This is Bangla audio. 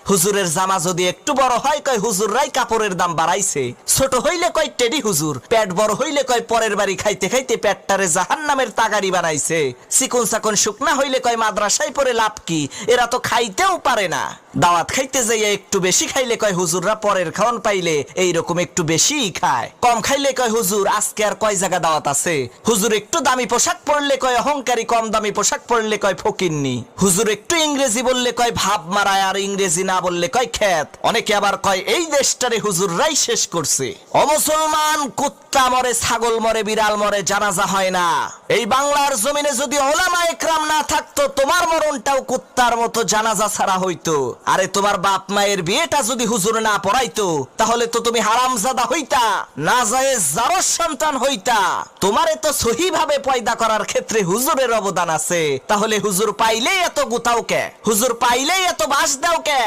হুজুরের জামা যদি একটু বড় হয় কয় হুজুররাই কাপড়ের দাম বাড়াইছে, ছোট হইলে কয় টেডি হুজুর, পেট বড় হইলে কয় পরের বাড়ি খাইতে খাইতে পেটটারে জাহান্নামের তাগারি বানাইছে, চিকন চাকন শুকনা হইলে কয় মাদ্রাসায় পড়ে লাভ কি, এরা তো খাইতেও পারে না। দাওয়াত খাইতে যাইয়া একটু বেশি খাইলে কয় হুজুররা পরের খাওয়ান পাইলে এইরকম একটু বেশিই খায়, কম খাইলে কয় হুজুর আজকে আর কয় জায়গা দাওয়াত আছে, হুজুর একটু দামি পোশাক পরলে কয় অহংকারী, কম দামি পোশাক পরলে কয় ফকিন্নি, হুজুর একটু ইংরেজি বললে কয় ভাব মারায়, আর ইংরেজি না বললে কয় খ্যাত। অনেকে আবার কয় এই দেশটারে হুজুররাই শেষ করছে। ও মুসলমান, কুত্তা মরে, ছাগল মরে, বিড়াল মরে, জানাজা হয় না। এই বাংলার জমিনে যদি ওলামা একরাম না থাকতো, তোমার মরণটাও কুত্তার মতো জানাজা ছাড়া হইতো। আরে তোমার বাপ মায়ের বিয়েটা যদি হুজুর না পড়াইতো, তাহলে তো তুমি হারামজাদা হইতা, নাজায়েজ জারজ সন্তান হইতা। তোমারে তো সহি ভাবে পয়দা করার ক্ষেত্রে হুজুরের অবদান আছে। তাহলে হুজুর পাইলেই এত গুতাও কে? হুজুর পাইলেই এত বাস দাও কে?